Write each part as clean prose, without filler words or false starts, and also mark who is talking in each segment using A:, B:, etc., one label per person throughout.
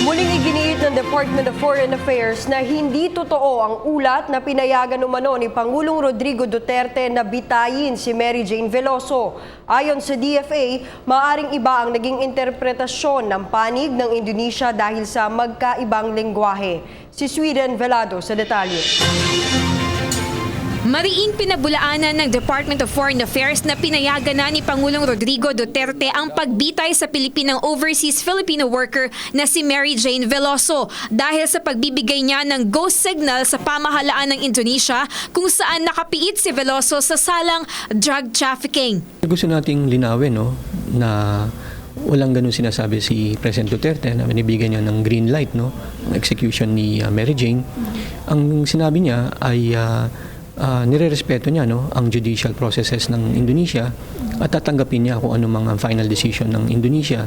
A: Muling iginiit ng Department of Foreign Affairs na hindi totoo ang ulat na pinayagan umano ni Pangulong Rodrigo Duterte na bitayin si Mary Jane Veloso. Ayon sa DFA, maaring iba ang naging interpretasyon ng panig ng Indonesia dahil sa magkaibang lengguwahe. Si Sweden Velado sa detalye.
B: Mariing pinabulaanan ng Department of Foreign Affairs na pinayagan na ni Pangulong Rodrigo Duterte ang pagbitay sa Pilipinang overseas Filipino worker na si Mary Jane Veloso dahil sa pagbibigay niya ng go signal sa pamahalaan ng Indonesia kung saan nakapiit si Veloso sa salang drug trafficking.
C: Gusto nating linawin na walang ganun sinasabi si President Duterte na binibigyan niya ng green light ng execution ni Mary Jane. Ang sinabi niya ay nirerespeto niya ang judicial processes ng Indonesia at tatanggapin niya kung ano mga final decision ng Indonesia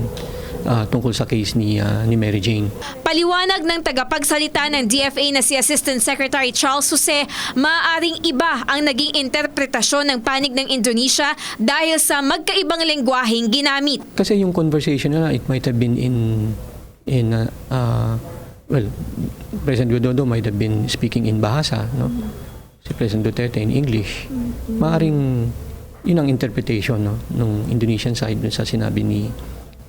C: tungkol sa case ni Mary Jane.
B: Paliwanag ng tagapagsalita ng DFA na si Assistant Secretary Charles Jose, maaaring iba ang naging interpretasyon ng panig ng Indonesia dahil sa magkaibang lengguwaheng ginamit.
C: Kasi yung conversation na it might have been President Widodo might have been speaking in Bahasa, no? Si President Duterte in English. Maaring yun ang interpretation ng Indonesian side sa sinabi ni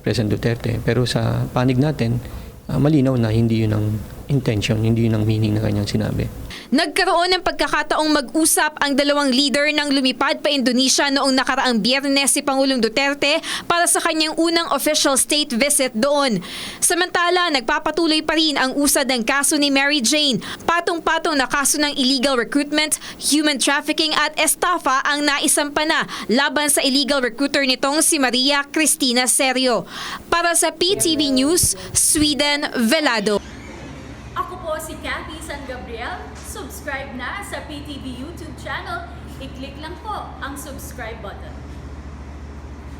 C: President Duterte. Pero sa panig natin, malinaw na hindi yun ang intention, hindi yun ang meaning na kanyang sinabi.
B: Nagkaroon ng pagkakataong mag-usap ang dalawang leader ng lumipad pa Indonesia noong nakaraang Biyernes si Pangulong Duterte para sa kanyang unang official state visit doon. Samantala, nagpapatuloy pa rin ang usad ng kaso ni Mary Jane. Patong-patong na kaso ng illegal recruitment, human trafficking at estafa ang naisampa na laban sa illegal recruiter nitong si Maria Cristina Serio. Para sa PTV News, Sweden Velado.
D: Ako po si Cathy San Gabriel. Subscribe na sa PTV YouTube channel. I-click lang po ang subscribe button.